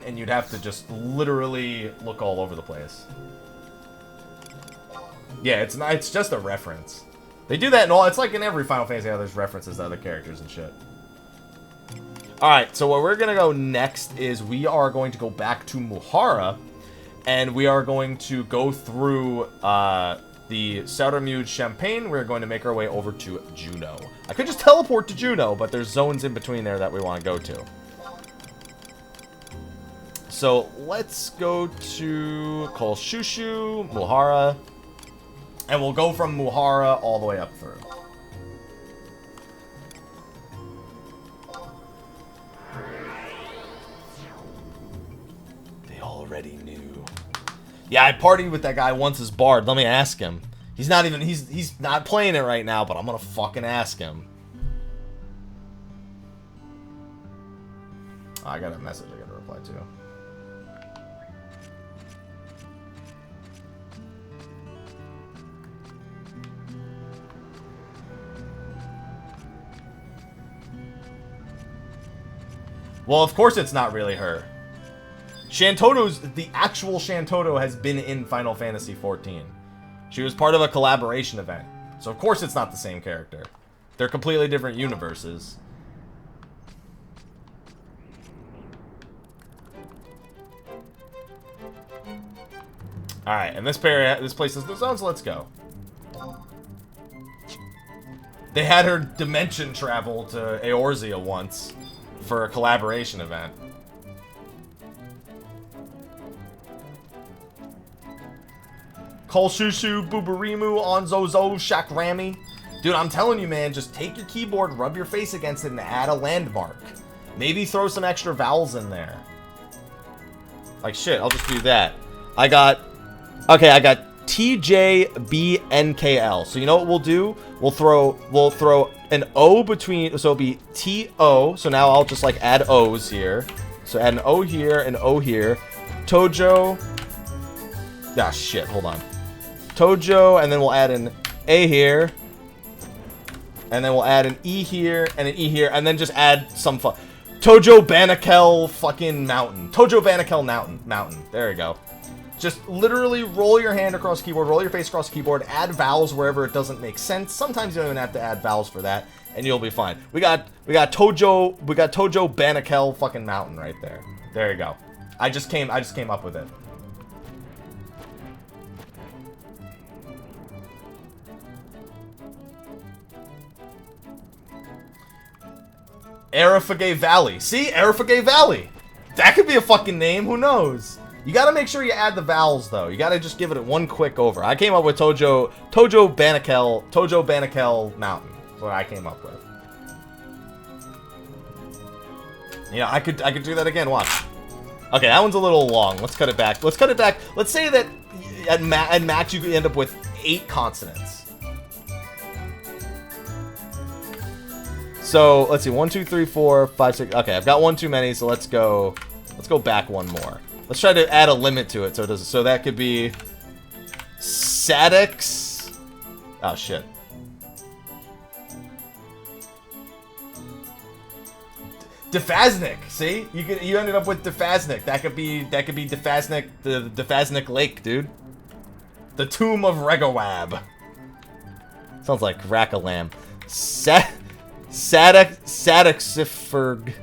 and you'd have to just literally look all over the place. Yeah, it's not. It's just a reference. They do that in all. It's like in every Final Fantasy how there's references to other characters and shit. Alright, so where we're going to go next is we are going to go back to Mahara, and we are going to go through the Sautermude Champagne. We're going to make our way over to Juno. I could just teleport to Juno, but there's zones in between there that we want to go to. So let's go to Kolshushu, Mahara, and we'll go from Mahara all the way up through. Already knew. Yeah, I partied with that guy once as Bard. Let me ask him. He's not even, he's not playing it right now, but I'm gonna fucking ask him. Oh, I got a message I gotta reply to. Well, of course it's not really her. The actual Shantoto has been in Final Fantasy XIV. She was part of a collaboration event. So of course it's not the same character. They're completely different universes. Alright, and this place is the zones, let's go. They had her dimension travel to Eorzea once for a collaboration event. Kolshushu, Buburimu, Onzozo, Shakrami. Dude, I'm telling you, man, just take your keyboard, rub your face against it, and add a landmark. Maybe throw some extra vowels in there. Like, shit, I'll just do that. I got TJBNKL. So you know what we'll do? We'll throw an O between, so it'll be TO. So now I'll just, like, add O's here. So add an O here, an O here. Tojo. Ah, shit, hold on. Tojo, and then we'll add an A here. And then we'll add an E here, and an E here, and then just add some Tojo Banakel fucking mountain. Tojo Banakel mountain. There you go. Just literally roll your hand across the keyboard, roll your face across the keyboard, add vowels wherever it doesn't make sense. Sometimes you don't even have to add vowels for that, and you'll be fine. We got Tojo Banakel fucking mountain right there. There you go. I just came up with it. Arifagay Valley. See? Arifagay Valley. That could be a fucking name. Who knows? You gotta make sure you add the vowels, though. You gotta just give it one quick over. I came up with Tojo Banakel Mountain. That's what I came up with. Yeah, I could do that again. Watch. Okay, that one's a little long. Let's cut it back. Let's say that at max you could end up with 8 consonants. So let's see, 1, 2, 3, 4, 5, 6. Okay, I've got one too many, so let's go back one more. Let's try to add a limit to it, so that could be Sadix. Oh shit. Defaznik. See, you ended up with Defaznik. That could be Defaznik, the Defaznik Lake, dude. The Tomb of Regawab. Sounds like Rakalam. Sadixifurg.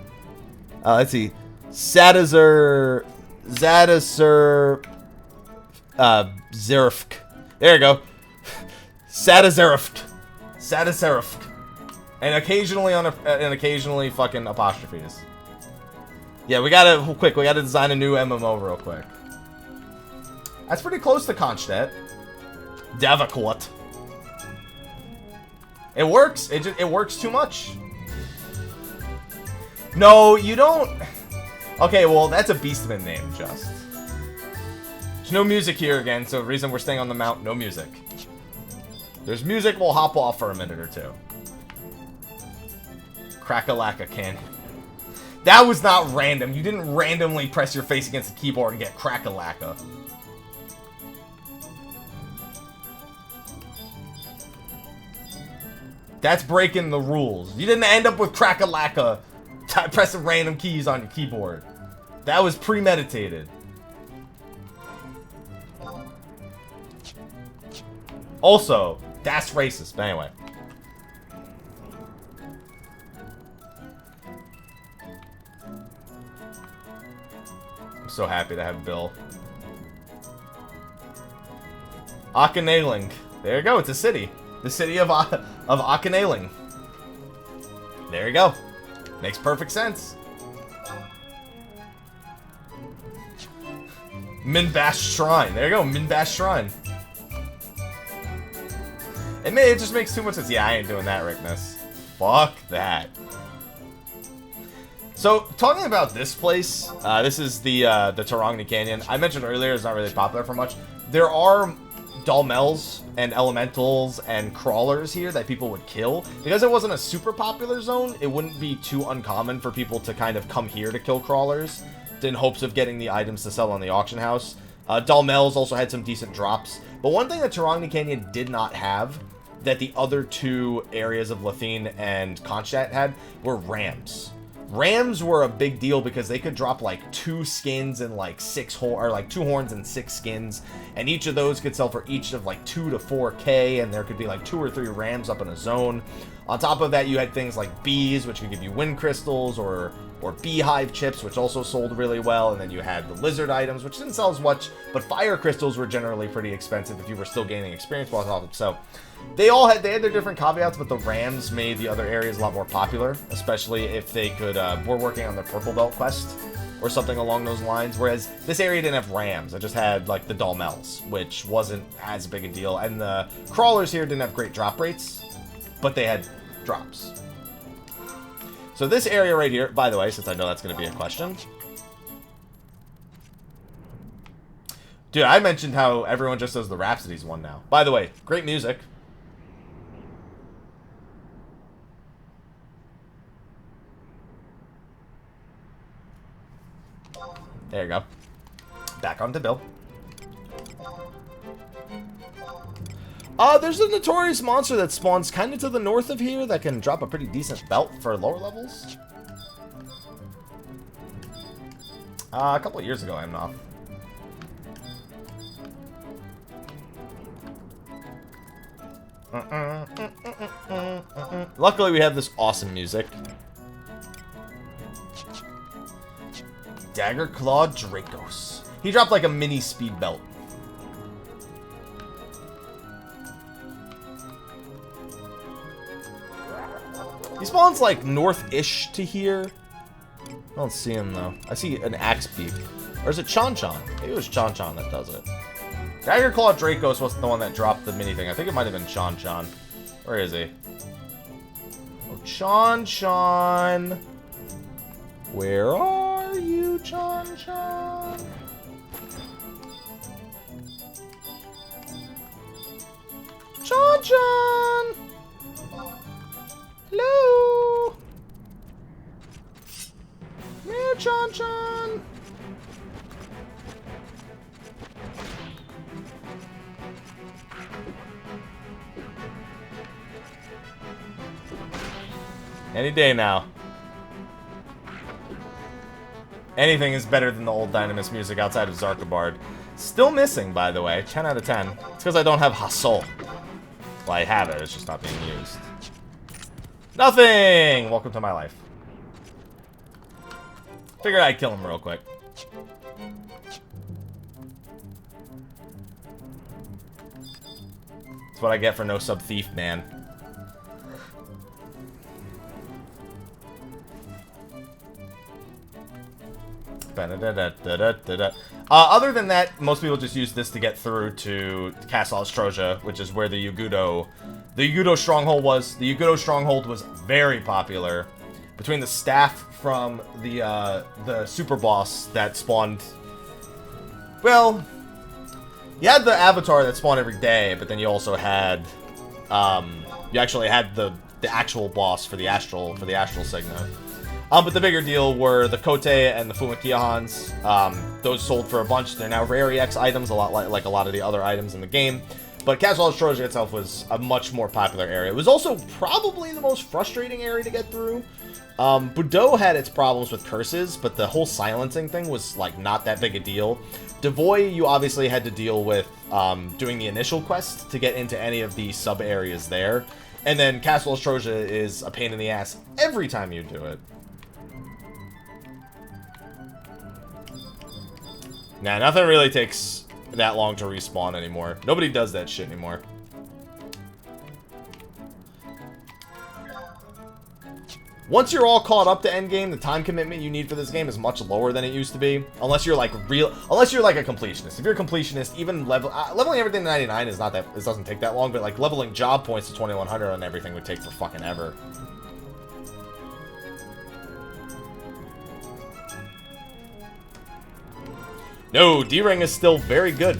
Let's see. Zadazur. Zerfk. There you go. Sadazerfk. And occasionally fucking apostrophes. Yeah, we gotta design a new MMO real quick. That's pretty close to Konstedt. Davaquat. It works. It works too much. No, you don't. Okay, well, that's a Beastman name, just. There's no music here again, so the reason we're staying on the mount, no music. There's music, we'll hop off for a minute or two. Crack-a-lack-a Canyon. That was not random. You didn't randomly press your face against the keyboard and get crack-a-lack-a. That's breaking the rules. You didn't end up with crack-a-lack-a pressing random keys on your keyboard. That was premeditated. Also, that's racist. But anyway. I'm so happy to have Bill. Akanaling. There you go. It's a city. The city of Akanaling. There you go. Makes perfect sense. Minbash Shrine. There you go. Minbash Shrine. It just makes too much sense. Yeah, I ain't doing that, Rickness. Fuck that. So, talking about this place, this is the Turanga Canyon. I mentioned earlier it's not really popular for much. There are Dolmels and Elementals and Crawlers here that people would kill. Because it wasn't a super popular zone, it wouldn't be too uncommon for people to kind of come here to kill Crawlers in hopes of getting the items to sell on the auction house. Dolmels also had some decent drops. But one thing that Turanga Canyon did not have that the other two areas of Lethene and Kronstadt had were rams. Rams were a big deal because they could drop like 2 skins and like 2 horns and 6 skins, and each of those could sell for each of like 2 to 4k, and there could be like 2 or 3 rams up in a zone. On top of that, you had things like bees, which could give you wind crystals, or beehive chips, which also sold really well, and then you had the lizard items, which didn't sell as much, but fire crystals were generally pretty expensive if you were still gaining experience while off them. So they had their different caveats, but the rams made the other areas a lot more popular, especially if they could were working on their purple belt quest or something along those lines. Whereas this area didn't have rams; it just had like the Dolmels, which wasn't as big a deal, and the crawlers here didn't have great drop rates, but they had drops. So this area right here, by the way, since I know that's going to be a question. Dude, I mentioned how everyone just does the Rhapsodies one now. By the way, great music. There you go. Back onto Bill. There's a notorious monster that spawns kind of to the north of here that can drop a pretty decent belt for lower levels. A couple of years ago, I'm off. Luckily, we have this awesome music. Dagger Claw Dracos. He dropped like a mini speed belt. He spawns like north-ish to here. I don't see him though. I see an axe beak. Or is it Chon-Chon? Maybe it was Chon-Chon that does it. Dagger Claw Dracos wasn't the one that dropped the mini thing. I think it might have been Chon-Chon. Where is he? Oh, Chon-Chon. Where are you, Chon-Chon? Chon-Chon! Hello? Come here, Chon-Chon. Any day now. Anything is better than the old Dynamis music outside of Zarkabard. Still missing, by the way. 10 out of 10. It's because I don't have Hasol. Well, I have it. It's just not being used. Nothing! Welcome to my life. Figured I'd kill him real quick. That's what I get for no sub thief, man. Other than that, most people just use this to get through to Castle Oztroja, which is where the Yugudo stronghold was. The Yugudo stronghold was very popular between the staff from the super boss that spawned. Well, you had the avatar that spawned every day, but then you also had you actually had the actual boss for the astral segment. But the bigger deal were the Kote and the Fumakiahans. Those sold for a bunch. They're now rare EX items, a lot like a lot of the other items in the game. But Castle Oztroja itself was a much more popular area. It was also probably the most frustrating area to get through. Bordeaux had its problems with curses, but the whole silencing thing was, like, not that big a deal. Devoy, you obviously had to deal with doing the initial quest to get into any of the sub-areas there. And then Castle Oztroja is a pain in the ass every time you do it. Nah, nothing really takes that long to respawn anymore. Nobody does that shit anymore. Once you're all caught up to endgame, the time commitment you need for this game is much lower than it used to be. Unless you're like unless you're like a completionist. If you're a completionist, even leveling everything to 99 is not that, it doesn't take that long, but like leveling job points to 2100 on everything would take for fucking ever. No, D-Ring is still very good.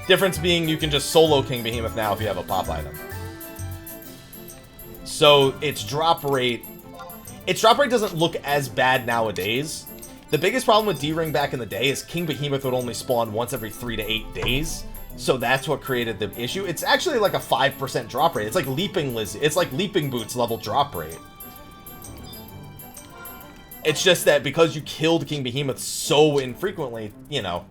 Difference being you can just solo King Behemoth now if you have a pop item. So its drop rate doesn't look as bad nowadays. The biggest problem with D-Ring back in the day is King Behemoth would only spawn once every 3 to 8 days. So that's what created the issue. It's actually like a 5% drop rate. It's like Leaping Lizzie. It's like Leaping Boots level drop rate. It's just that because you killed King Behemoth so infrequently, you know,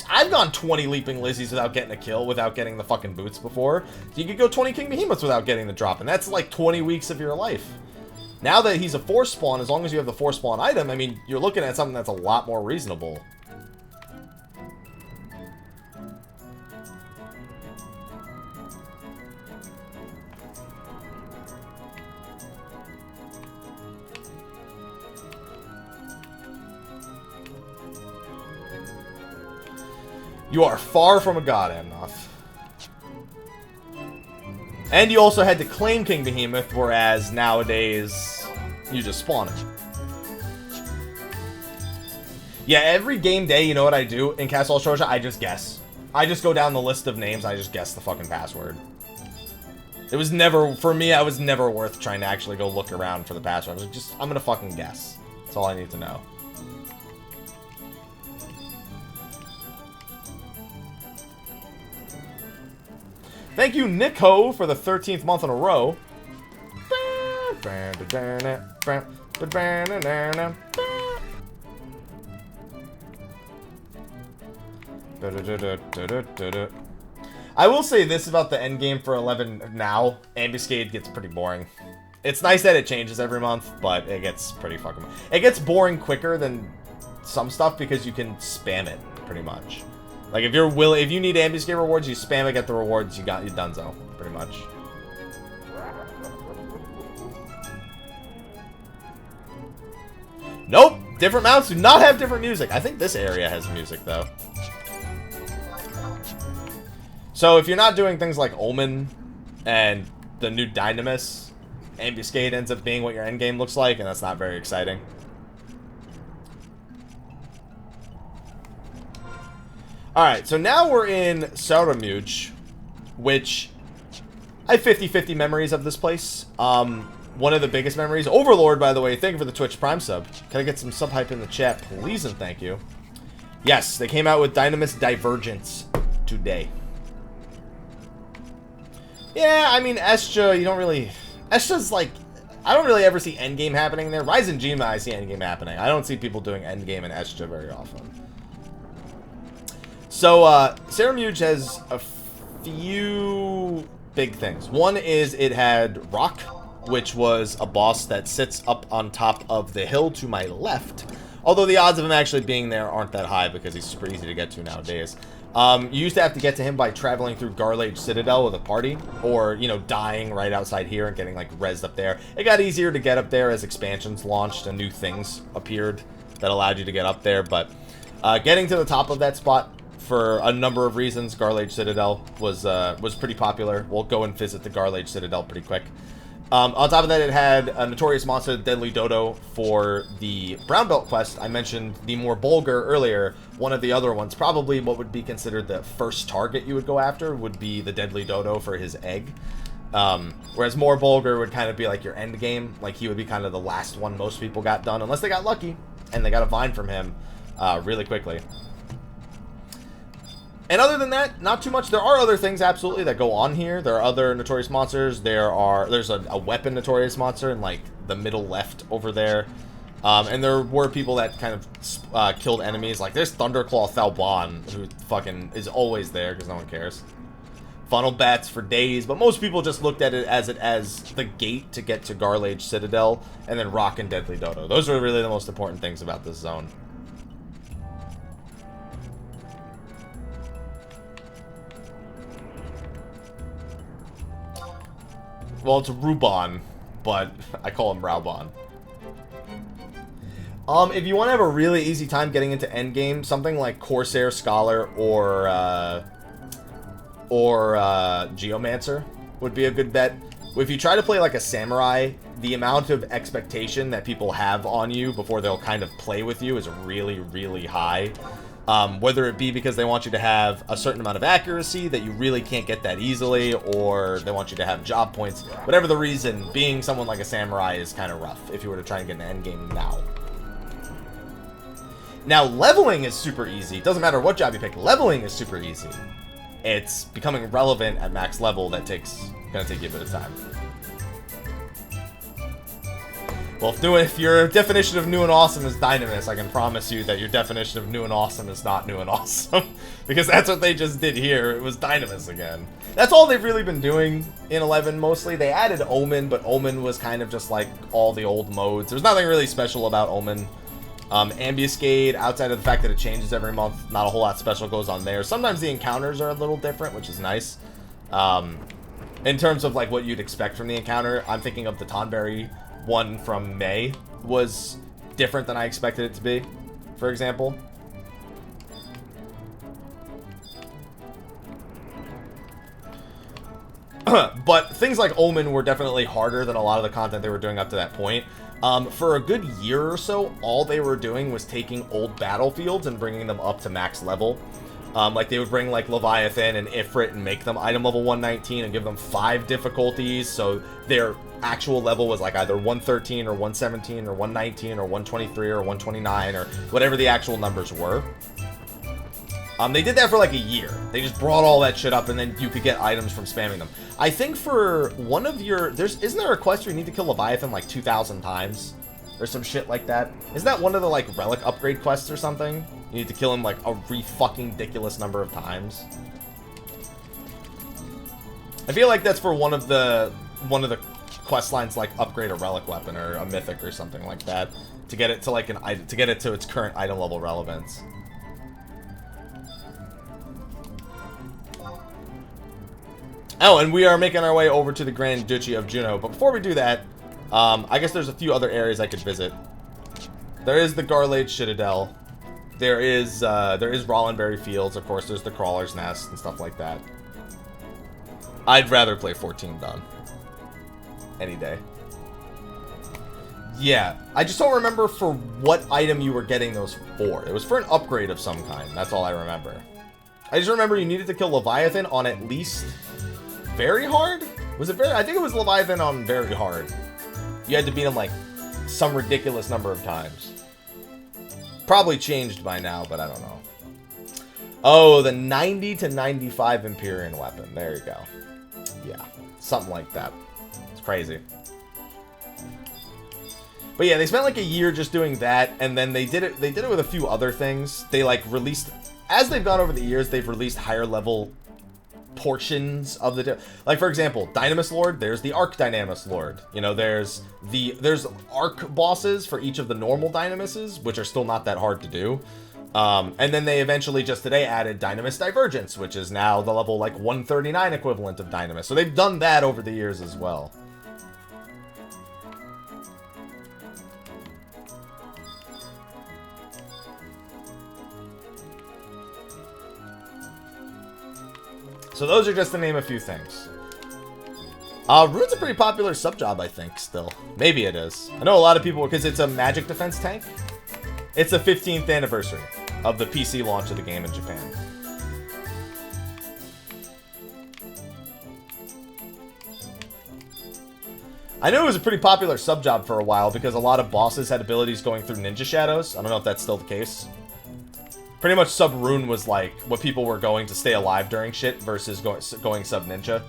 I've gone 20 Leaping Lizzies without getting a kill, without getting the fucking boots before. So you could go 20 King Behemoths without getting the drop, and that's like 20 weeks of your life. Now that he's a force spawn, as long as you have the force spawn item, I mean, you're looking at something that's a lot more reasonable. You are far from a god, Amnoth. And you also had to claim King Behemoth, whereas nowadays, you just spawn it. Yeah, every game day, you know what I do in Castle Oztroja? I just guess. I just go down the list of names, I just guess the fucking password. It was never, for me, I was never worth trying to actually go look around for the password. I was just, I'm gonna fucking guess. That's all I need to know. Thank you, Nico, for the 13th month in a row. I will say this about the endgame for 11 now. Ambuscade gets pretty boring. It's nice that it changes every month, but it gets pretty fucking... It gets boring quicker than some stuff because you can spam it, pretty much. Like, if you're willing, if you need Ambuscade rewards, you spam it, get the rewards, you donezo, pretty much. Nope! Different mounts do not have different music. I think this area has music, though. So, if you're not doing things like Omen and the new Dynamis, Ambuscade ends up being what your endgame looks like, and that's not very exciting. Alright, so now we're in Simurgh, which I have 50-50 memories of this place. One of the biggest memories. Overlord, by the way, thank you for the Twitch Prime sub. Can I get some sub hype in the chat, please, and thank you. Yes, they came out with Dynamis Divergence today. Yeah, I mean, Oztroja, you don't really... Oztroja's like... I don't really ever see endgame happening there. Rise and Jima, I see endgame happening. I don't see people doing endgame in Oztroja very often. So, Simurgh has a few big things. One is it had Rock, which was a boss that sits up on top of the hill to my left. Although the odds of him actually being there aren't that high because he's super easy to get to nowadays. You used to have to get to him by traveling through Garlaige Citadel with a party, or, you know, dying right outside here and getting, like, rezzed up there. It got easier to get up there as expansions launched and new things appeared that allowed you to get up there, but getting to the top of that spot, for a number of reasons, Garlaige Citadel was pretty popular. We'll go and visit the Garlaige Citadel pretty quick. On top of that, it had a notorious monster, Deadly Dodo, for the Brown Belt quest. I mentioned the more Bulgur earlier. One of the other ones, probably what would be considered the first target you would go after, would be the Deadly Dodo for his egg. Whereas more Bulgur would kind of be like your end game. Like, he would be kind of the last one most people got done, unless they got lucky, and they got a vine from him really quickly. And other than that, not too much. There are other things, absolutely, that go on here. There are other notorious monsters. There's a weapon notorious monster in, like, the middle left over there. And there were people that kind of killed enemies. Like, there's Thunderclaw Thalbon, who fucking is always there because no one cares. Funnel bats for days, but most people just looked at it as the gate to get to Garlaige Citadel, and then Rock and Deadly Dodo. Those are really the most important things about this zone. Well, it's Rubon, but I call him Raubon. If you want to have a really easy time getting into Endgame, something like Corsair Scholar or Geomancer would be a good bet. If you try to play like a samurai, the amount of expectation that people have on you before they'll kind of play with you is really, really high. Whether it be because they want you to have a certain amount of accuracy that you really can't get that easily, or they want you to have job points. Whatever the reason, being someone like a samurai is kind of rough if you were to try and get an endgame now. Now, leveling is super easy. It doesn't matter what job you pick. Leveling is super easy. It's becoming relevant at max level that gonna take you a bit of time. Well, if your definition of new and awesome is Dynamis, I can promise you that your definition of new and awesome is not new and awesome. Because that's what they just did here. It was Dynamis again. That's all they've really been doing in 11 mostly. They added Omen, but Omen was kind of just like all the old modes. There's nothing really special about Omen. Ambuscade, outside of the fact that it changes every month, not a whole lot special goes on there. Sometimes the encounters are a little different, which is nice. In terms of like what you'd expect from the encounter, I'm thinking of the Tonberry one from May was different than I expected it to be, for example. But things like Omen were definitely harder than a lot of the content they were doing up to that point. For a good year or so, all they were doing was taking old battlefields and bringing them up to max level. Like they would bring like Leviathan and Ifrit and make them item level 119 and give them 5 difficulties, so their actual level was like either 113 or 117 or 119 or 123 or 129 or whatever the actual numbers were. They did that for like a year. They just brought all that shit up and then you could get items from spamming them. I think for one of your... Isn't there a quest where you need to kill Leviathan like 2,000 times? Or some shit like that? Isn't that one of the like relic upgrade quests or something? You need to kill him like a fucking ridiculous number of times. I feel like that's for one of the quest lines, like upgrade a relic weapon or a mythic or something like that to get it to like to get it to its current item level relevance. Oh, and we are making our way over to the Grand Duchy of Juno. But before we do that, I guess there's a few other areas I could visit. There is the Garlaige Citadel. There is Rollerberry Fields. Of course, there's the Crawler's Nest and stuff like that. I'd rather play 14 Dawn. Any day. Yeah, I just don't remember for what item you were getting those for. It was for an upgrade of some kind. That's all I remember. I just remember you needed to kill Leviathan on at least very hard? Was it very... I think it was Leviathan on very hard. You had to beat him like some ridiculous number of times. Probably changed by now, but I don't know. Oh, the 90 to 95 Empyrean weapon. There you go. Yeah, something like that. It's crazy. But yeah, they spent like a year just doing that, and then they did it with a few other things. They like released, as they've gone over the years, they've released higher level portions of the, like for example, Dynamis Lord, there's the Arc Dynamis Lord. You know, there's Arc bosses for each of the normal Dynamises, which are still not that hard to do. And then they eventually just today added Dynamis Divergence, which is now the level like 139 equivalent of Dynamis. So they've done that over the years as well. So those are just to name a few things. Rune's a pretty popular sub-job, I think, still. Maybe it is. I know a lot of people, because it's a magic defense tank. It's the 15th anniversary of the PC launch of the game in Japan. I knew it was a pretty popular sub-job for a while because a lot of bosses had abilities going through ninja shadows. I don't know if that's still the case. Pretty much sub-rune was like what people were going to stay alive during shit versus going sub-ninja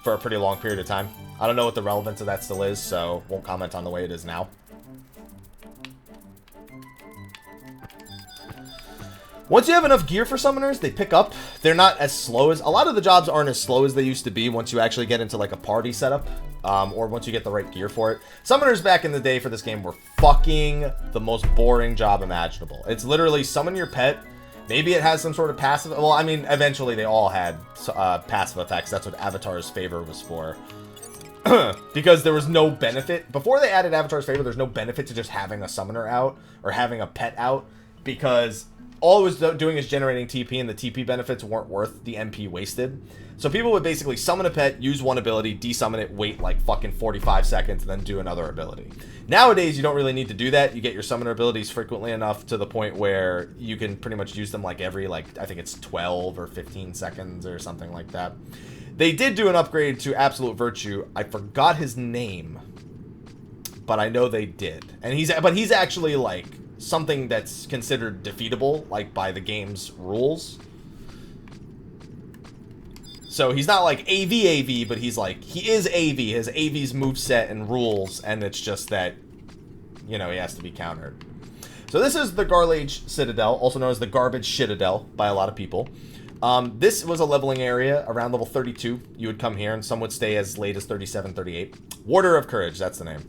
for a pretty long period of time. I don't know what the relevance of that still is, so won't comment on the way it is now. Once you have enough gear for summoners, they pick up. They're not as slow as... A lot of the jobs aren't as slow as they used to be once you actually get into like a party setup. Or once you get the right gear for it. Summoners back in the day for this game were fucking the most boring job imaginable. It's literally summon your pet. Maybe it has some sort of passive... Well, I mean, eventually they all had passive effects. That's what Avatar's Favor was for. Because there was no benefit. Before they added Avatar's Favor, there's no benefit to just having a summoner out or having a pet out. Because all it was doing is generating TP, and the TP benefits weren't worth the MP wasted. So people would basically summon a pet, use one ability, desummon it, wait like fucking 45 seconds, and then do another ability. Nowadays, you don't really need to do that. You get your summoner abilities frequently enough to the point where you can pretty much use them like every, like, I think it's 12 or 15 seconds or something like that. They did do an upgrade to Absolute Virtue. I forgot his name, but I know they did. And he's actually like something that's considered defeatable, like by the game's rules. So he's not like AV, but he's like, he is AV. His AV's moveset and rules, and it's just that, you know, he has to be countered. So this is the Garlaige Citadel, also known as the Garbage Citadel by a lot of people. This was a leveling area around level 32. You would come here, and some would stay as late as 37, 38. Warder of Courage, that's the name.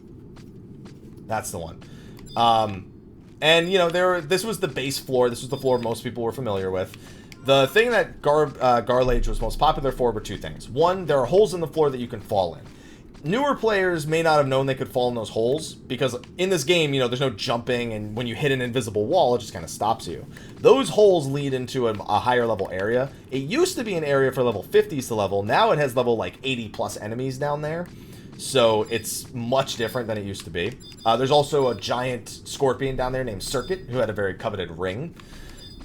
That's the one. And, you know, this was the base floor. This was the floor most people were familiar with. The thing that Garlaige was most popular for were two things. One, there are holes in the floor that you can fall in. Newer players may not have known they could fall in those holes, because in this game, you know, there's no jumping, and when you hit an invisible wall, it just kind of stops you. Those holes lead into a higher level area. It used to be an area for level 50s to level. Now it has level, like, 80 plus enemies down there. So it's much different than it used to be. There's also a giant scorpion down there named Circuit, who had a very coveted ring.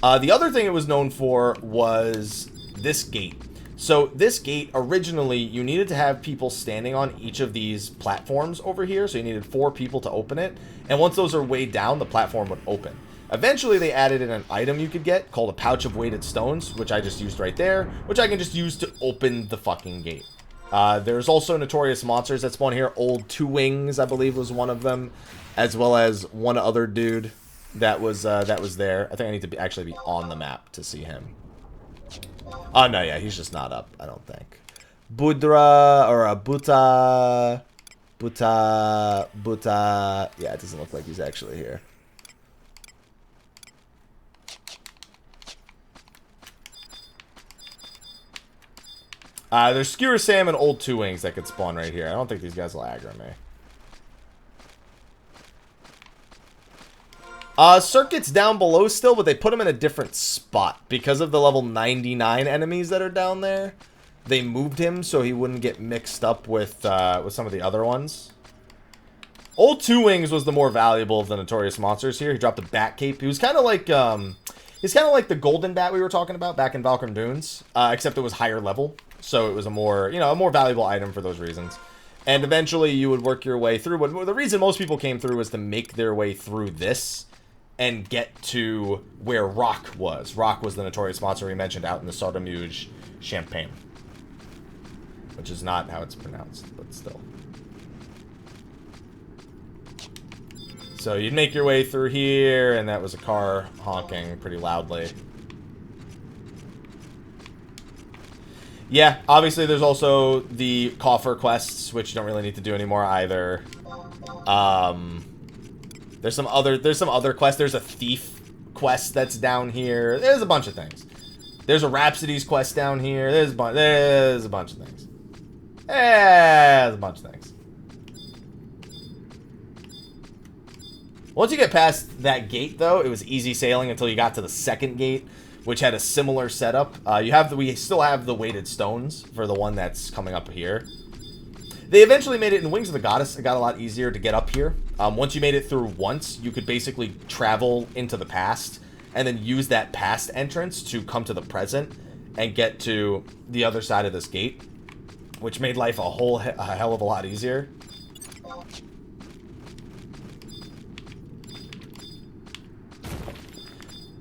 The other thing it was known for was this gate. So this gate, originally, you needed to have people standing on each of these platforms over here. So you needed 4 people to open it. And once those are weighed down, the platform would open. Eventually, they added in an item you could get called a Pouch of Weighted Stones, which I just used right there, which I can just use to open the fucking gate. There's also notorious monsters that spawn here. Old Two Wings, I believe, was one of them, as well as one other dude that was there. I think I need to actually be on the map to see him. Oh, no, yeah, he's just not up, I don't think. Budra, or a Buta... Yeah, it doesn't look like he's actually here. There's Skewer Sam and Old Two Wings that could spawn right here. I don't think these guys will aggro me. Circuit's down below still, but they put him in a different spot. Because of the level 99 enemies that are down there, they moved him so he wouldn't get mixed up with some of the other ones. Old Two Wings was the more valuable of the notorious monsters here. He dropped a bat cape. He was kind of like, he's kind of like the golden bat we were talking about back in Valkyrie Dunes, except it was higher level. So it was a more, you know, a more valuable item for those reasons. And eventually you would work your way through. But the reason most people came through was to make their way through this and get to where Rock was. Rock was the notorious monster we mentioned out in the Sardamuge Champagne. Which is not how it's pronounced, but still. So you'd make your way through here, and that was a car honking pretty loudly. Yeah, obviously there's also the coffer quests, which you don't really need to do anymore either. There's some other quests. There's a thief quest that's down here. There's a bunch of things. There's a Rhapsody's quest down here. There's a bunch of things. There's a bunch of things. Once you get past that gate, though, it was easy sailing until you got to the second gate, which had a similar setup. We still have the weighted stones for the one that's coming up here. They eventually made it in Wings of the Goddess. It got a lot easier to get up here. Once you made it through once, you could basically travel into the past and then use that past entrance to come to the present and get to the other side of this gate, which made life a hell of a lot easier.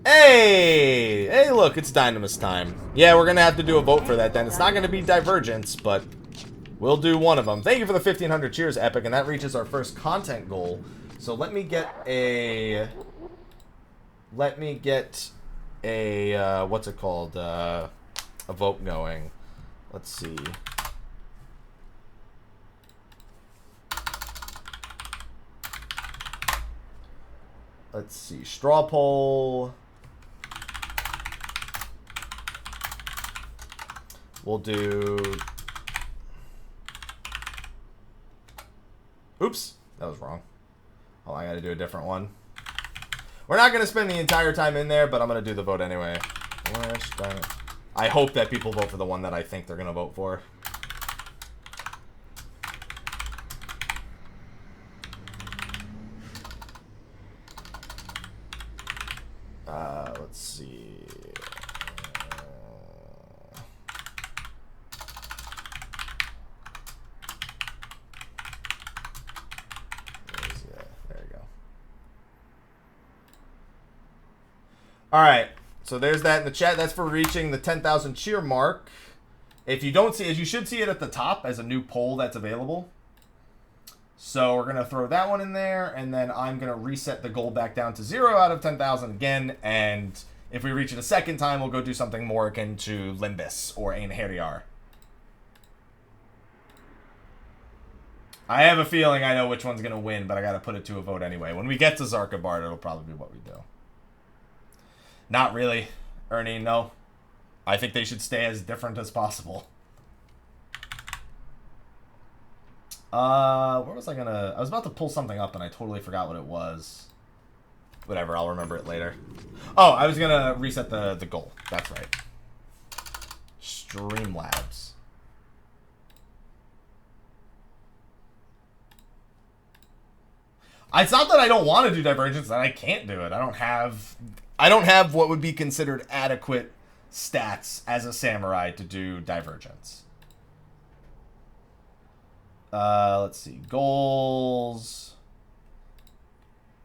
Hey! Hey, look, it's Dynamis time. Yeah, we're gonna have to do a vote for that then. It's not gonna be Divergence, but we'll do one of them. Thank you for the 1,500 cheers, Epic, and that reaches our first content goal. So let me get a... what's it called? A vote going. Let's see. Let's see. Straw poll. We'll do... Oops. That was wrong. Oh, I gotta do a different one. We're not gonna spend the entire time in there, but I'm gonna do the vote anyway. I hope that people vote for the one that I think they're gonna vote for. Let's see. There you go. Alright, so there's that in the chat. That's for reaching the 10,000 cheer mark. If you don't see it, you should see it at the top as a new poll that's available. So we're going to throw that one in there, and then I'm going to reset the goal back down to 0 out of 10,000 again, and if we reach it a second time, we'll go do something more akin to Limbus or Einherjar. I have a feeling I know which one's going to win, but I got to put it to a vote anyway. When we get to Zarkabard, it'll probably be what we do. Not really, Ernie, no. I think they should stay as different as possible. Where was I gonna... I was about to pull something up and I totally forgot what it was. Whatever, I'll remember it later. Oh, I was gonna reset the goal. That's right. Streamlabs. It's not that I don't want to do Divergence, that I can't do it. I don't have what would be considered adequate stats as a samurai to do Divergence. Let's see. Goals.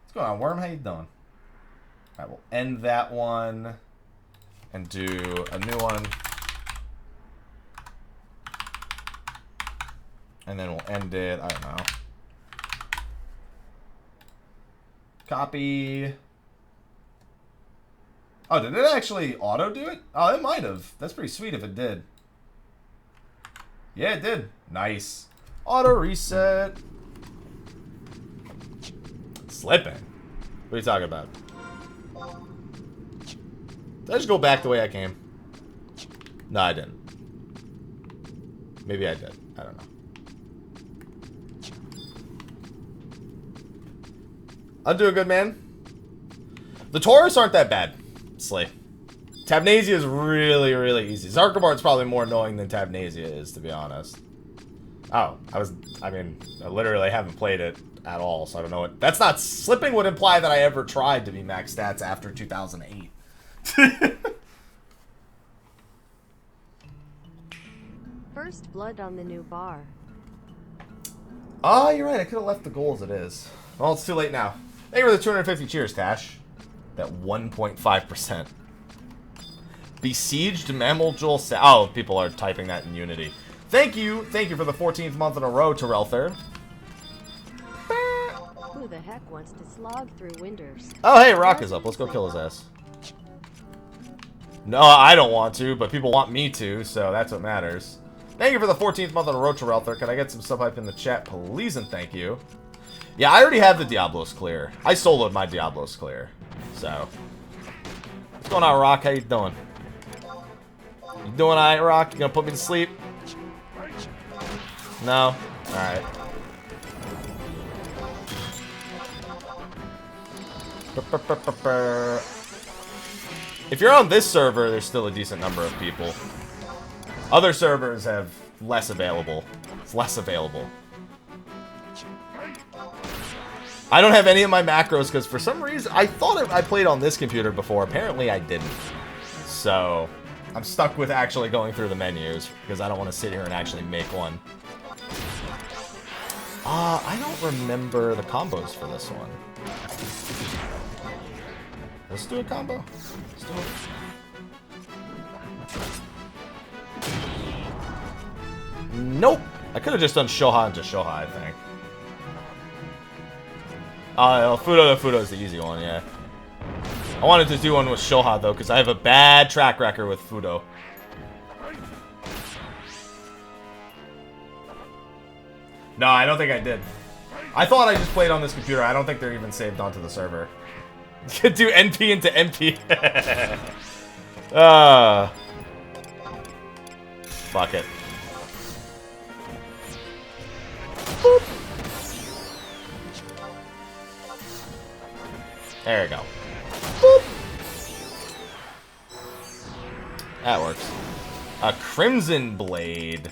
What's going on, Worm? How you doing? Alright, we'll end that one and do a new one. And then we'll end it, I don't know. Copy. Oh, did it actually auto do it? Oh, it might have. That's pretty sweet if it did. Yeah, it did. Nice. Auto reset. Slipping? What are you talking about? Did I just go back the way I came? No, I didn't. Maybe I did. I don't know. I'm doing good, man. The Taurus aren't that bad. Slay. Tabnasia is really, really easy. Zarkabard's probably more annoying than Tabnasia is, to be honest. Oh, I literally haven't played it at all, so I don't know what... That's not... Slipping would imply that I ever tried to be max stats after 2008. First blood on the new bar. Oh, you're right. I could have left the goal as it is. Well, it's too late now. Thank you for the 250 cheers, Tash. That 1.5%. Besieged Mammal Jewel... Oh, people are typing that in Unity. Thank you for the 14th month in a row, Terrelther. Who the heck wants to slog through winters? Oh, hey, Rock is up. Let's go kill his ass. No, I don't want to, but people want me to, so that's what matters. Thank you for the 14th month in a row, Terrelther. Can I get some sub hype in the chat, please, and thank you. Yeah, I already have the Diablos clear. I soloed my Diablos clear, so. What's going on, Rock? How you doing? You doing alright, Rock? You gonna put me to sleep? No? Alright. If you're on this server, there's still a decent number of people. Other servers have less available. It's less available. I don't have any of my macros because for some reason, I thought I played on this computer before. Apparently I didn't. So, I'm stuck with actually going through the menus because I don't want to sit here and actually make one. I don't remember the combos for this one. Let's do a combo. Let's do it. Nope. I could have just done Shoha into Shoha, I think. Fudo is the easy one, yeah. I wanted to do one with Shoha, though, because I have a bad track record with Fudo. No, I don't think I did. I thought I just played on this computer. I don't think they're even saved onto the server. Do NP into MP. Fuck it. Boop. There we go. Boop. That works. A Crimson Blade.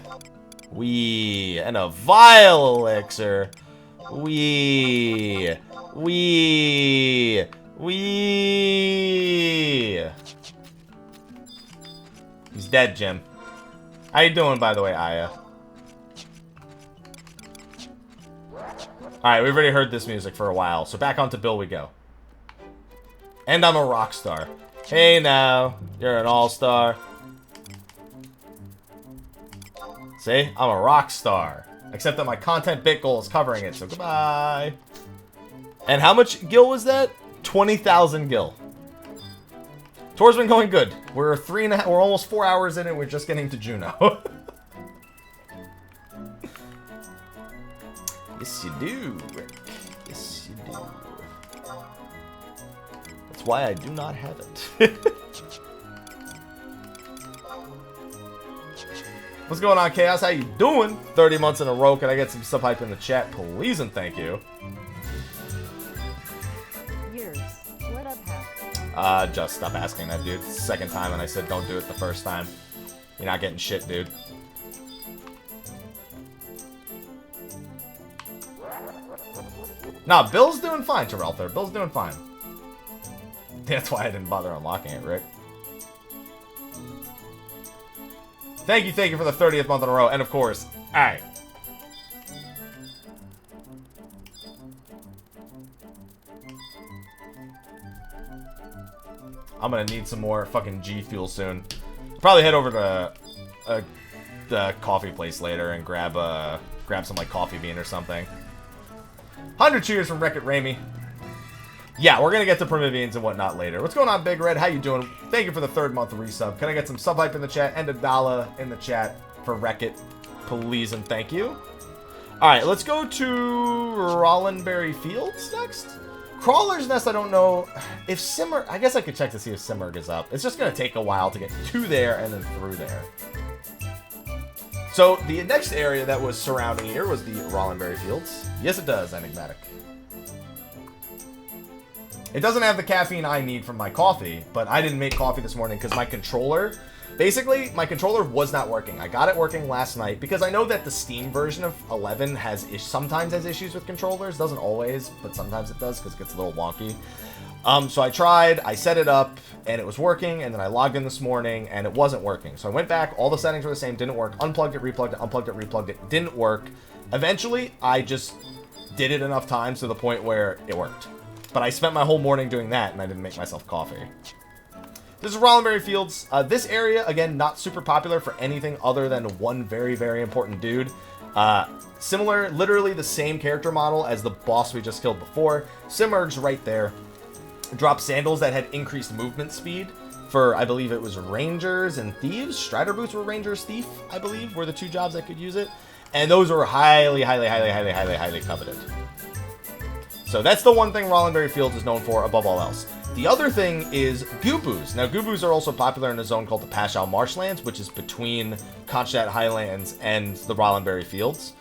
Wee. And a Vile Elixir. Wee. Wee. Wee. He's dead, Jim. How you doing, by the way, Aya? Alright, we've already heard this music for a while, so back onto Bill we go. And I'm a rock star. Hey now, you're an all-star. See? I'm a rock star. Except that my content bit goal is covering it, so goodbye. And how much gil was that? 20,000 gil. Tour's been going good. We're almost 4 hours in and we're just getting to Juno. Yes, you do, Rick. Yes, you do. That's why I do not have it. What's going on, Chaos? How you doing? 30 months in a row. Can I get some sub hype in the chat, please and thank you? Years. What up, Hap? Just stop asking that, dude. It's the second time and I said don't do it the first time. You're not getting shit, dude. Nah, Bill's doing fine, Terrelther. Bill's doing fine. That's why I didn't bother unlocking it, Rick. Thank you for the 30th month in a row. And of course, alright. I'm gonna need some more fucking G Fuel soon. Probably head over to the coffee place later and grab some like coffee bean or something. 100 cheers from Wreck-It Ramey. Yeah, we're gonna get to Primivians and whatnot later. What's going on, Big Red? How you doing? Thank you for the 3rd month resub. Can I get some sub hype in the chat and $1 in the chat for Wreck-It, please and thank you. All right, let's go to Rollerberry Fields next. Crawler's Nest, I don't know if Simurgh. I guess I could check to see if Simurgh is up. It's just gonna take a while to get to there and then through there. So the next area that was surrounding here was the Rollerberry Fields. Yes, it does, Enigmatic. It doesn't have the caffeine I need from my coffee, but I didn't make coffee this morning because my controller, basically, my controller was not working. I got it working last night because I know that the Steam version of 11 sometimes has issues with controllers. Doesn't always, but sometimes it does because it gets a little wonky. So I tried, I set it up, and it was working, and then I logged in this morning, and it wasn't working. So I went back, all the settings were the same, didn't work, unplugged it, replugged it, unplugged it, replugged it, didn't work. Eventually, I just did it enough times to the point where it worked. But I spent my whole morning doing that, and I didn't make myself coffee. This is Rollerberry Fields. This area, again, not super popular for anything other than one very, very important dude. Similar, literally the same character model as the boss we just killed before. Simurgh's right there. Dropped sandals that had increased movement speed for, I believe it was Rangers and Thieves. Strider boots were Rangers, Thief, I believe, were the 2 jobs that could use it. And those were highly, highly, highly, highly, highly, highly coveted. So that's the one thing Rollerberry Fields is known for above all else. The other thing is Goobus. Now, Goobus are also popular in a zone called the Pashao Marshlands, which is between Conchdat Highlands and the Rollerberry Fields.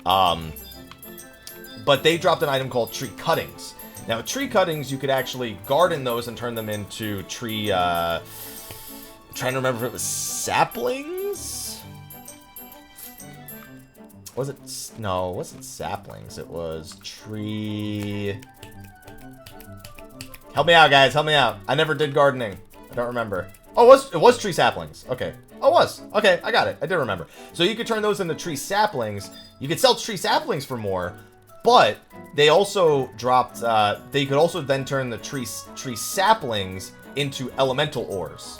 But they dropped an item called Tree Cuttings. Now, tree cuttings, you could actually garden those and turn them into tree, I'm trying to remember if it was saplings? Was it? No, it wasn't saplings. It was tree... Help me out, guys. Help me out. I never did gardening. I don't remember. Oh, it was tree saplings. Okay. Oh, it was. Okay, I got it. I did remember. So you could turn those into tree saplings. You could sell tree saplings for more. But they also dropped, they could also then turn the tree saplings into elemental ores.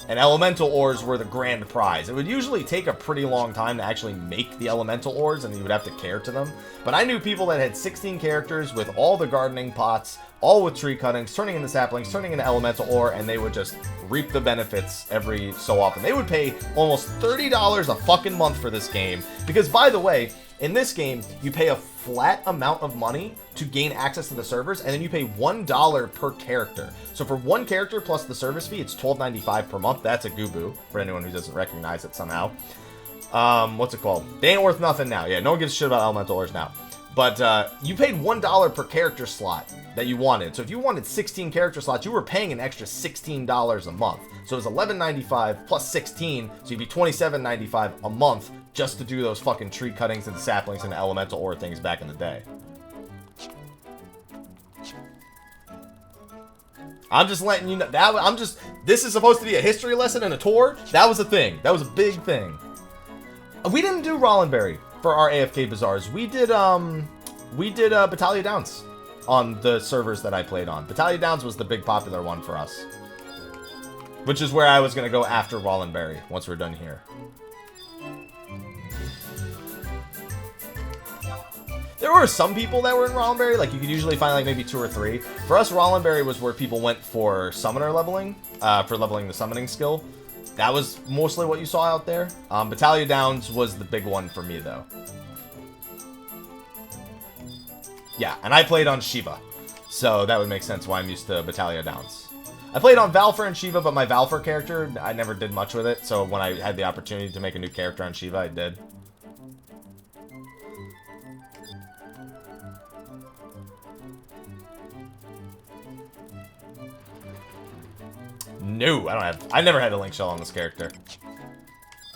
And elemental ores were the grand prize. It would usually take a pretty long time to actually make the elemental ores, and you would have to care to them. But I knew people that had 16 characters with all the gardening pots, all with tree cuttings, turning into saplings, turning into elemental ore, and they would just reap the benefits every so often. They would pay almost $30 a fucking month for this game. Because, by the way, in this game, you pay a flat amount of money to gain access to the servers, and then you pay $1 per character. So for one character plus the service fee, it's $12.95 per month. That's a goo-boo, for anyone who doesn't recognize it somehow. What's it called? They ain't worth nothing now. Yeah, no one gives a shit about elemental ores now. But you paid $1 per character slot that you wanted. So if you wanted 16 character slots, you were paying an extra $16 a month. So it was $11.95 plus 16, so you'd be $27.95 a month just to do those fucking tree cuttings and saplings and elemental ore things back in the day. I'm just letting you know. This is supposed to be a history lesson and a tour. That was a thing. That was a big thing. We didn't do Rollerberry for our AFK Bazaars. We did Battaglia Downs on the servers that I played on. Battaglia Downs was the big popular one for us. Which is where I was going to go after Rollerberry once we're done here. There were some people that were in Rollerberry, like you could usually find like maybe 2 or 3. For us, Rollerberry was where people went for summoner leveling, for leveling the summoning skill. That was mostly what you saw out there. Battaglia Downs was the big one for me, though. Yeah, and I played on Shiva, so that would make sense why I'm used to Battaglia Downs. I played on Valfer and Shiva, but my Valfer character, I never did much with it, so when I had the opportunity to make a new character on Shiva, I did. No, I never had a link shell on this character.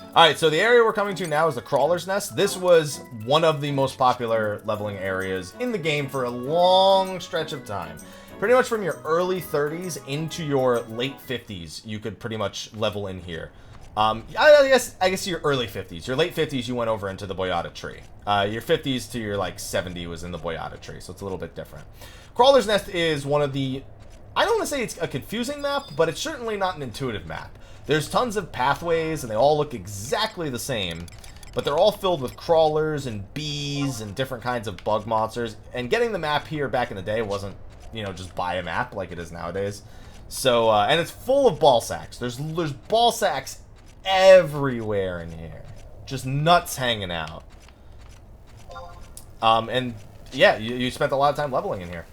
Alright, so the area we're coming to now is the Crawler's Nest. This was one of the most popular leveling areas in the game for a long stretch of time. Pretty much from your early 30s into your late 50s, you could pretty much level in here. I guess your early 50s. Your late 50s, you went over into the Boyata tree. Your 50s to your, like, 70 was in the Boyata tree, so it's a little bit different. Crawler's Nest is one of the... I don't want to say it's a confusing map, but it's certainly not an intuitive map. There's tons of pathways, and they all look exactly the same, but they're all filled with crawlers and bees and different kinds of bug monsters, and getting the map here back in the day wasn't, you know, just buy a map like it is nowadays. So, and it's full of ball sacks. There's ball sacks everywhere in here. Just nuts hanging out. And, yeah, you spent a lot of time leveling in here.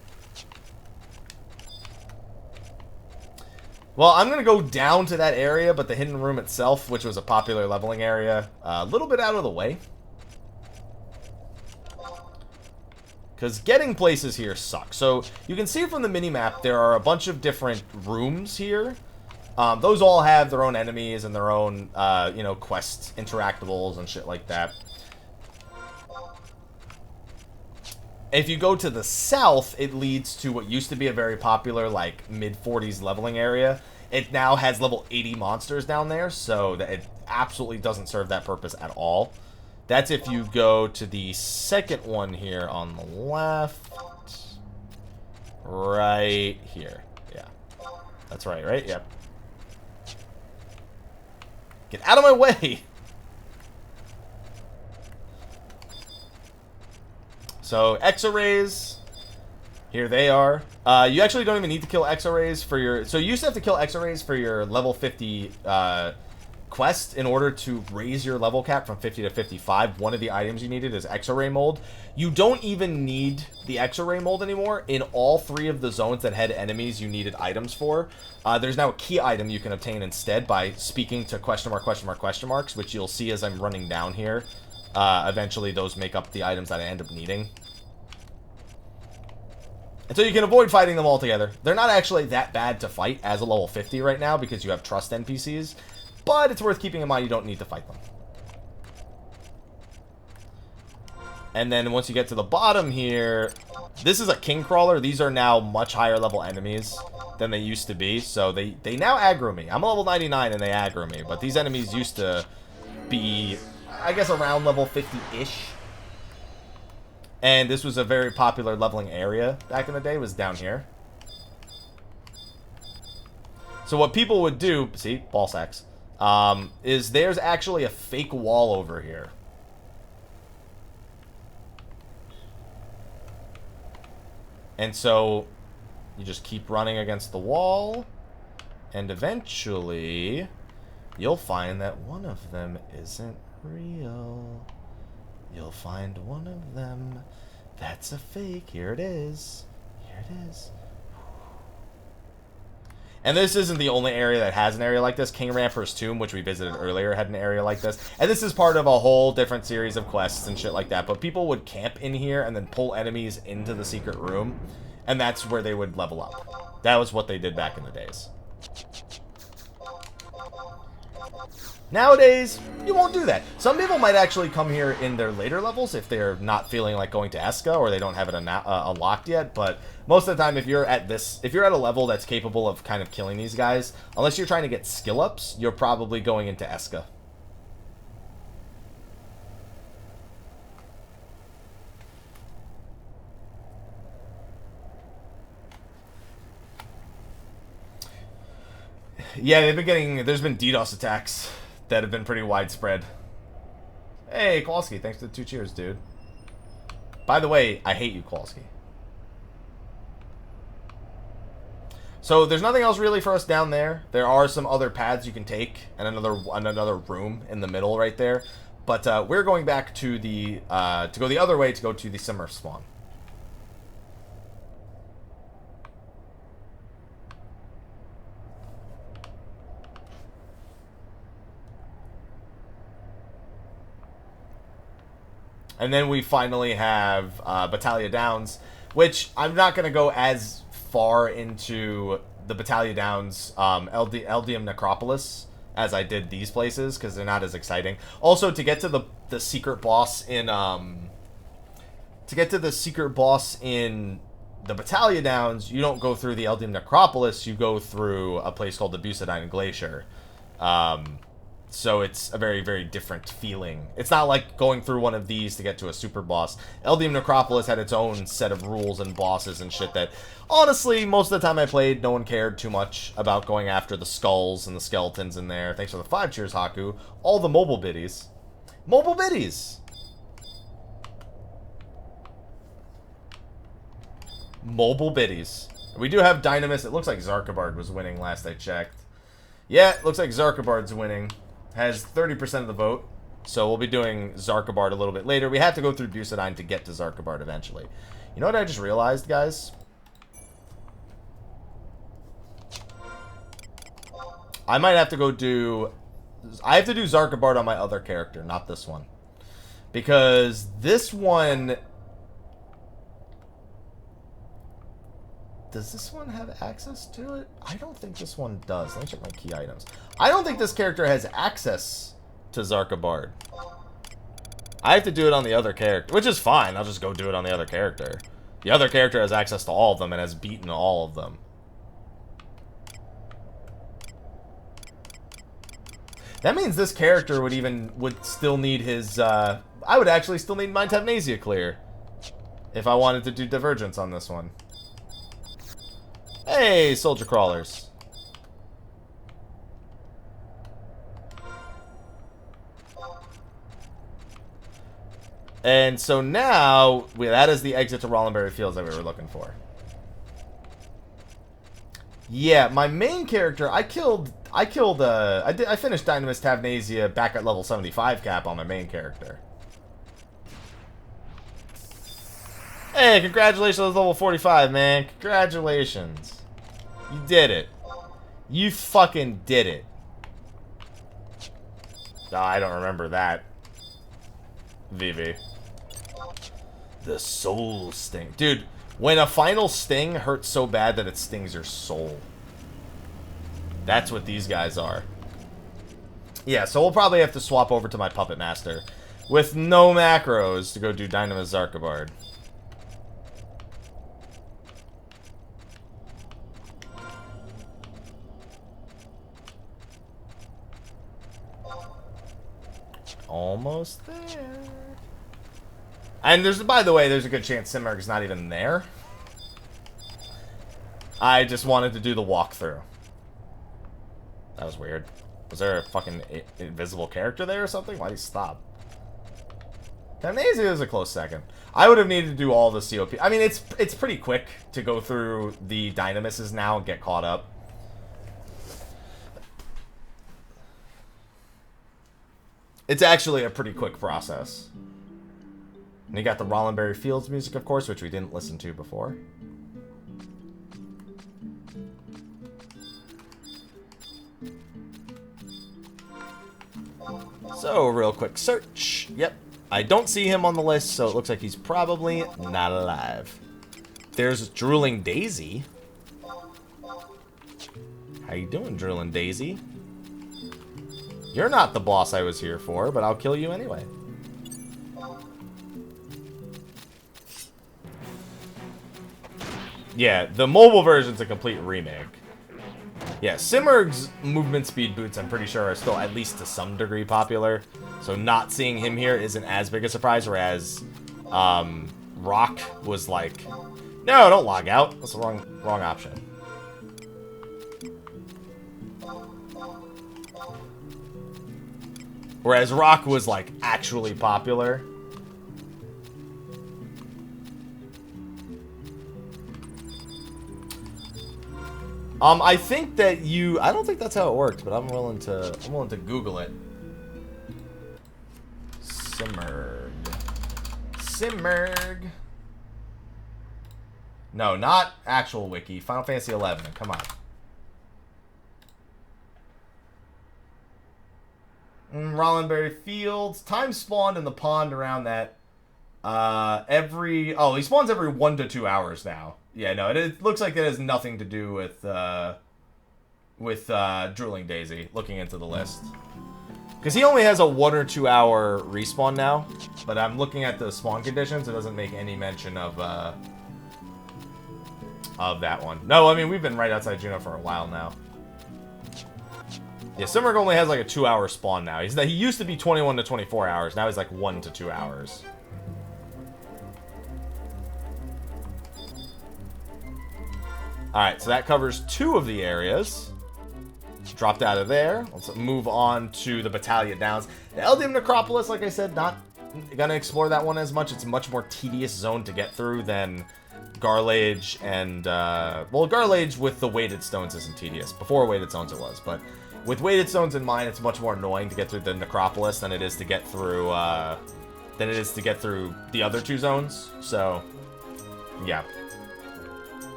Well, I'm going to go down to that area, but the hidden room itself, which was a popular leveling area, a little bit out of the way. Because getting places here sucks. So, you can see from the minimap, there are a bunch of different rooms here. Those all have their own enemies and their own, you know, quest interactables and shit like that. If you go to the south, it leads to what used to be a very popular, like, mid-40s leveling area. It now has level 80 monsters down there, so that it absolutely doesn't serve that purpose at all. That's if you go to the second one here on the left. Right here. Yeah. That's right? Yep. Get out of my way! So, X-Arrays, here they are. You actually don't even need to kill X-Arrays for your... So, you used to have to kill X-Arrays for your level 50 quest in order to raise your level cap from 50 to 55. One of the items you needed is X-Array mold. You don't even need the X-Array mold anymore. In all 3 of the zones that had enemies you needed items for, there's now a key item you can obtain instead by speaking to question marks, which you'll see as I'm running down here. Eventually, those make up the items that I end up needing. And so you can avoid fighting them altogether. They're not actually that bad to fight as a level 50 right now because you have trust NPCs. But it's worth keeping in mind you don't need to fight them. And then once you get to the bottom here, this is a king crawler. These are now much higher level enemies than they used to be. So they now aggro me. I'm a level 99 and they aggro me. But these enemies used to be... I guess around level 50-ish. And this was a very popular leveling area back in the day, was down here. So what people would do, see, ball sacks, is there's actually a fake wall over here. And so you just keep running against the wall, and eventually you'll find that one of them isn't real. You'll find one of them that's a fake. Here it is. Here it is. And this isn't the only area that has an area like this. King Ramper's Tomb, which we visited earlier, had an area like this. And this is part of a whole different series of quests and shit like that. But people would camp in here and then pull enemies into the secret room. And that's where they would level up. That was what they did back in the days. Nowadays, you won't do that. Some people might actually come here in their later levels if they're not feeling like going to Eska or they don't have it unlocked yet. But most of the time, if you're at a level that's capable of kind of killing these guys, unless you're trying to get skill ups, you're probably going into Eska. Yeah, there's been DDoS attacks that have been pretty widespread. Hey, Kowalski, thanks for the 2 cheers, dude. By the way, I hate you, Kowalski. So there's nothing else really for us down there. There are some other paths you can take, and another room in the middle right there. But we're going back to the to go the other way to go to the Simurgh spawn. And then we finally have Battaglia Downs, which I'm not going to go as far into the Battaglia Downs Eldium Necropolis as I did these places, because they're not as exciting. Also, to get to the secret boss in the Battaglia Downs, you don't go through the Eldium Necropolis, you go through a place called the Ambuscade Glacier. So it's a very, very different feeling. It's not like going through one of these to get to a super boss. Eldium Necropolis had its own set of rules and bosses and shit that, honestly, most of the time I played, no one cared too much about going after the skulls and the skeletons in there. Thanks for the 5 cheers, Haku. All the mobile biddies. Mobile biddies! Mobile biddies. We do have Dynamis. It looks like Zarkabard was winning last I checked. Yeah, it looks like Zarkabard's winning. Has 30% of the vote, so we'll be doing Zarkabard a little bit later. We have to go through Busadine to get to Zarkabard eventually. You know what I just realized, guys? I might have to go do... I have to do Zarkabard on my other character, not this one. Because this one... Does this one have access to it? I don't think this one does. Let me check my key items. I don't think this character has access to Zarkabard. I have to do it on the other character, which is fine. I'll just go do it on the other character. The other character has access to all of them and has beaten all of them. That means this character would still need his, I would actually still need my Tavnasia clear if I wanted to do Divergence on this one. Hey, soldier crawlers. And so now, that is the exit to Rollerberry Fields that we were looking for. Yeah, my main character, I finished Dynamis Tavnasia back at level 75 cap on my main character. Hey, congratulations on level 45, man. Congratulations. You did it. You fucking did it. Oh, I don't remember that. VV. The soul sting. Dude, when a final sting hurts so bad that it stings your soul. That's what these guys are. Yeah, so we'll probably have to swap over to my Puppet Master with no macros to go do Dynamis Zarkabard. Almost there. And there's, by the way, there's a good chance Simurgh's not even there. I just wanted to do the walkthrough. That was weird. Was there a fucking invisible character there or something? Why'd he stop? Amazing, it was a close second. I would have needed to do all the COP. I mean, it's pretty quick to go through the Dynamis's now and get caught up. It's actually a pretty quick process. And you got the Rollerberry Fields music, of course, which we didn't listen to before. So, real quick search. Yep. I don't see him on the list, so it looks like he's probably not alive. There's Drooling Daisy. How you doing, Drooling Daisy? You're not the boss I was here for, but I'll kill you anyway. Yeah, the mobile version's a complete remake. Yeah, Simurgh's movement speed boots, I'm pretty sure, are still at least to some degree popular. So not seeing him here isn't as big a surprise, whereas Rock was like, no, don't log out. That's the wrong option. Whereas Rock was like actually popular. I think that I don't think that's how it worked, but I'm willing to Google it. Simurgh. No, not actual wiki. Final Fantasy 11. Come on. Rollerberry Fields. Time spawned in the pond around that. He spawns every 1 to 2 hours now. Yeah, no, it looks like it has nothing to do with Drooling Daisy, looking into the list. Because he only has a 1 or 2 hour respawn now, but I'm looking at the spawn conditions, it doesn't make any mention of that one. No, I mean, we've been right outside Juno for a while now. Yeah, Simurgh only has like a 2 hour spawn now. He used to be 21 to 24 hours, now he's like 1 to 2 hours. Alright, so that covers 2 of the areas. Dropped out of there. Let's move on to the Battaglia Downs. The Endgame Necropolis, like I said, not gonna explore that one as much. It's a much more tedious zone to get through than Garlaige and, well, Garlaige with the weighted stones isn't tedious. Before weighted stones it was, but with weighted stones in mind, it's much more annoying to get through the Necropolis than it is to get through, the other 2 zones. So, yeah.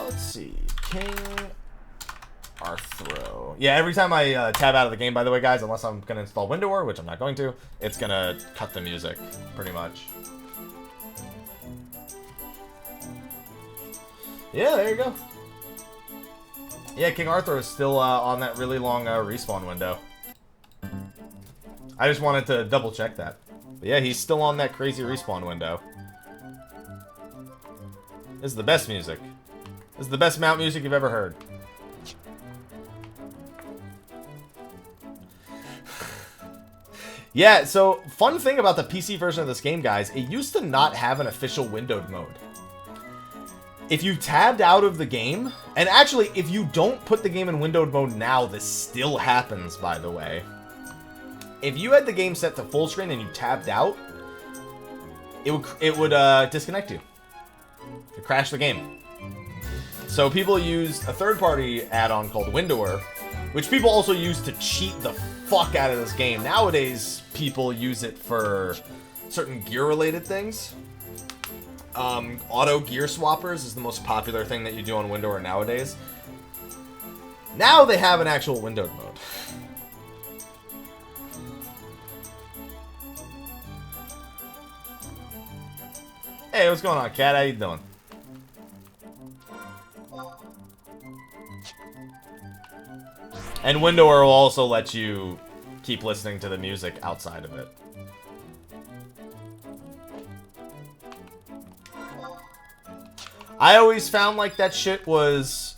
Let's see. King Arthro. Yeah, every time I tab out of the game, by the way, guys, unless I'm going to install Windower, which I'm not going to, it's going to cut the music, pretty much. Yeah, there you go. Yeah, King Arthur is still on that really long respawn window. I just wanted to double check that. But yeah, he's still on that crazy respawn window. This is the best music. This is the best mount music you've ever heard. Yeah, so fun thing about the PC version of this game, guys, it used to not have an official windowed mode. If you tabbed out of the game, and actually, if you don't put the game in windowed mode now, this still happens, by the way. If you had the game set to full screen and you tabbed out, it would disconnect you. It would crash the game. So people use a third-party add-on called Windower, which people also use to cheat the fuck out of this game. Nowadays, people use it for certain gear-related things. Auto gear swappers is the most popular thing that you do on Windower nowadays. Now they have an actual windowed mode. Hey, what's going on, Cat? How you doing? And Windower will also let you keep listening to the music outside of it. I always found like that shit was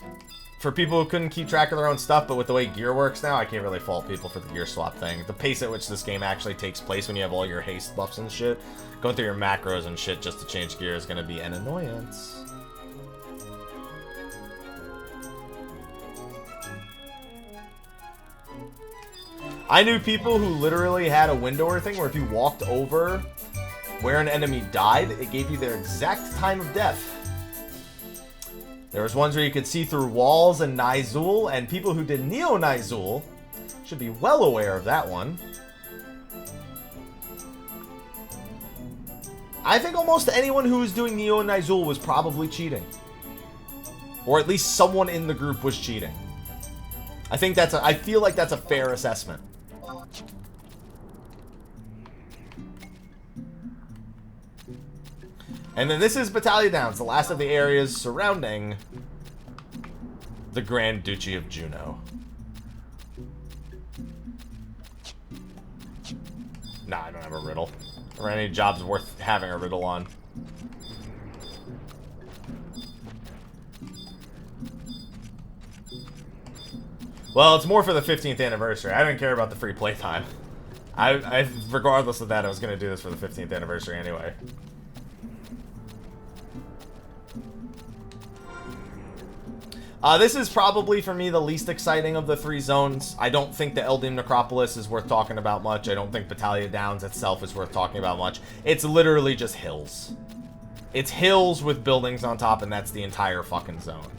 for people who couldn't keep track of their own stuff, but with the way gear works now, I can't really fault people for the gear swap thing. The pace at which this game actually takes place when you have all your haste buffs and shit, going through your macros and shit just to change gear is going to be an annoyance. I knew people who literally had a windower thing where if you walked over where an enemy died, it gave you their exact time of death. There was ones where you could see through walls and Nizul, and people who did Neo Nizul should be well aware of that one. I think almost anyone who was doing Neo Nizul was probably cheating. Or at least someone in the group was cheating. I feel like that's a fair assessment. And then this is Battaglia Downs, the last of the areas surrounding the Grand Duchy of Juno. Nah, I don't have a riddle. Or any jobs worth having a riddle on. Well, it's more for the 15th anniversary. I didn't care about the free playtime. Regardless of that, I was going to do this for the 15th anniversary anyway. This is probably, for me, the least exciting of the three zones. I don't think the Eldim Necropolis is worth talking about much. I don't think Battaglia Downs itself is worth talking about much. It's literally just hills. It's hills with buildings on top, and that's the entire fucking zone.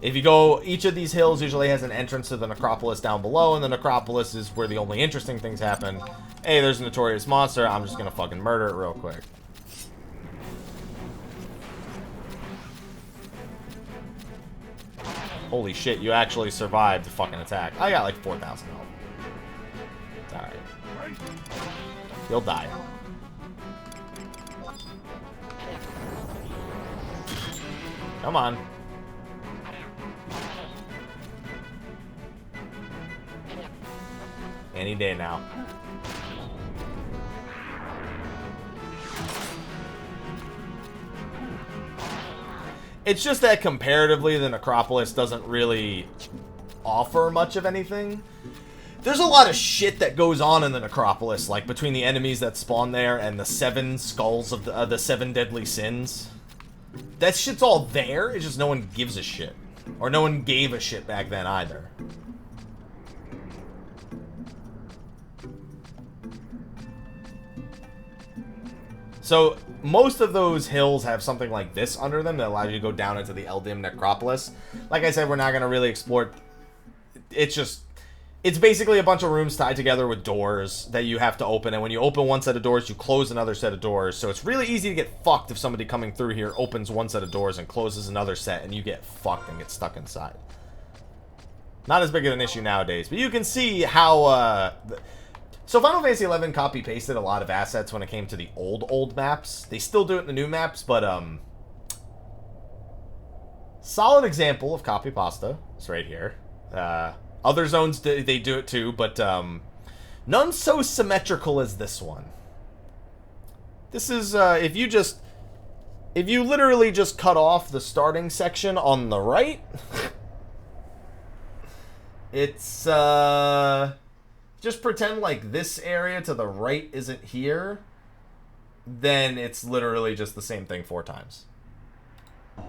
If you go, each of these hills usually has an entrance to the Necropolis down below, and the Necropolis is where the only interesting things happen. Hey, there's a notorious monster. I'm just gonna fucking murder it real quick. Holy shit, you actually survived the fucking attack. I got like 4,000 health. It's alright. You'll die. Come on. Any day now. It's just that comparatively, the Necropolis doesn't really offer much of anything. There's a lot of shit that goes on in the Necropolis, like between the enemies that spawn there and the 7 skulls of the 7 deadly sins. That shit's all there, it's just no one gives a shit. Or no one gave a shit back then either. So, most of those hills have something like this under them that allows you to go down into the Eldim Necropolis. Like I said, we're not going to really explore. It's basically a bunch of rooms tied together with doors that you have to open. And when you open one set of doors, you close another set of doors. So it's really easy to get fucked if somebody coming through here opens one set of doors and closes another set, and you get fucked and get stuck inside. Not as big of an issue nowadays, but you can see how... So Final Fantasy XI copy-pasted a lot of assets when it came to the old maps. They still do it in the new maps, but solid example of copy pasta is right here. Other zones, they do it too, but none so symmetrical as this one. This is, if you literally just cut off the starting section on the right, it's, just pretend like this area to the right isn't here, then it's literally just the same thing 4 times.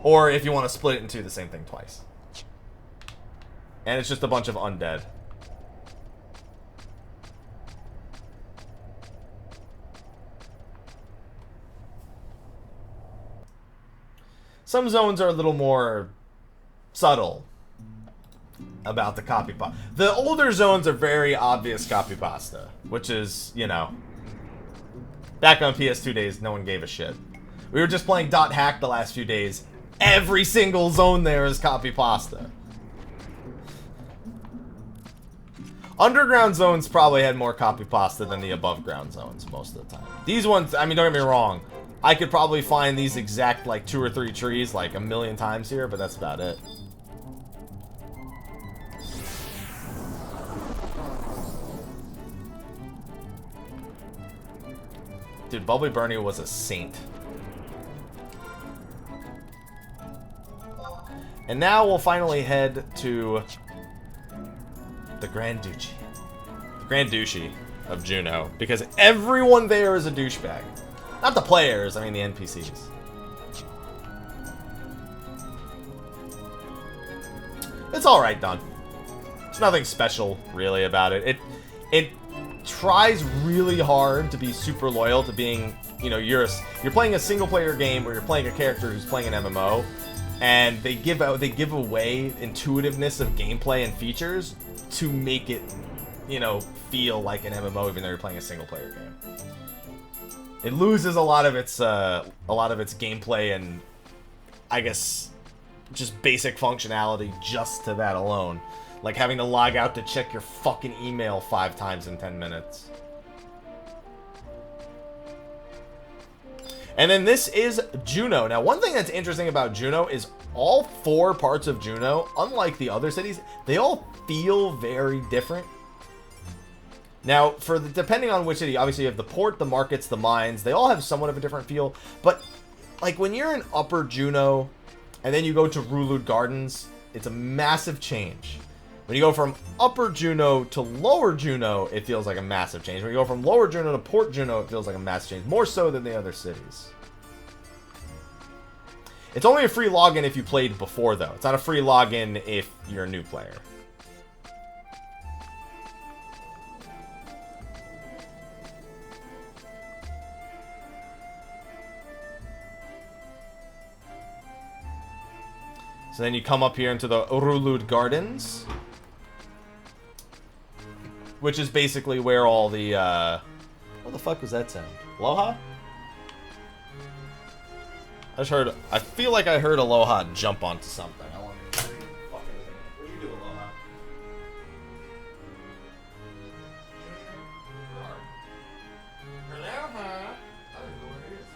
Or if you want to split it into the same thing twice. And it's just a bunch of undead. Some zones are a little more subtle about the copy pasta. The older zones are very obvious copy pasta, which is, you know, back on PS2 days, no one gave a shit. We were just playing .hack the last few days. Every single zone there is copy pasta. Underground zones probably had more copy pasta than the above ground zones most of the time. These ones, I mean, don't get me wrong, I could probably find these exact like 2 or 3 trees like a million times here, but that's about it. Dude, Bubbly Bernie was a saint. And now we'll finally head to the Grand Duchy. The Grand Duchy of Juno. Because everyone there is a douchebag. Not the players, I mean the NPCs. It's alright done. There's nothing special, really, about it. It tries really hard to be super loyal to being, you know, you're playing a single-player game where you're playing a character who's playing an MMO, and they give away intuitiveness of gameplay and features to make it, you know, feel like an MMO even though you're playing a single-player game. It loses a lot of its gameplay and, I guess, just basic functionality just to that alone. Like having to log out to check your fucking email 5 times in 10 minutes. And then this is Juno. Now, one thing that's interesting about Juno is all 4 parts of Juno, unlike the other cities, they all feel very different. Now, depending on which city, obviously you have the port, the markets, the mines, they all have somewhat of a different feel. But, like, when you're in Upper Juno, and then you go to Rooled Gardens, it's a massive change. When you go from Upper Juno to Lower Juno, it feels like a massive change. When you go from Lower Juno to Port Juno, it feels like a massive change. More so than the other cities. It's only a free login if you played before, though. It's not a free login if you're a new player. So then you come up here into the Rooled Gardens, which is basically where all the, what the fuck was that sound? Aloha? I feel like I heard Aloha jump onto something. I want to fucking what do you do, Aloha? Aloha? I don't know what it is.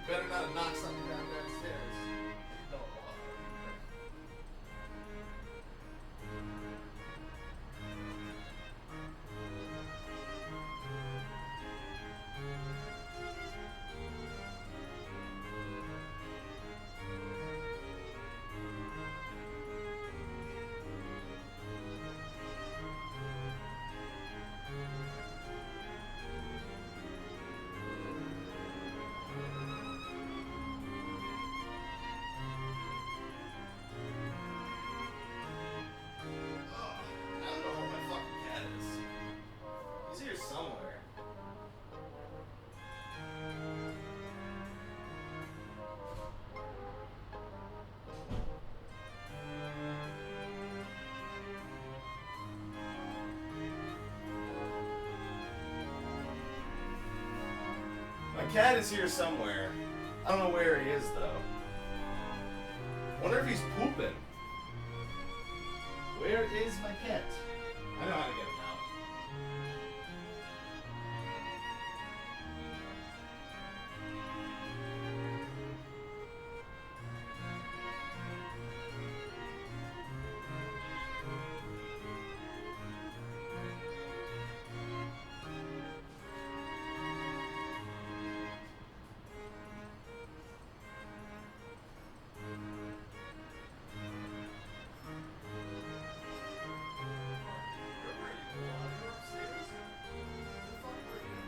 Better not knock something down downstairs. No. My cat is here somewhere. I don't know where he is, though. Wonder if he's pooping. Where is my cat? I know how to get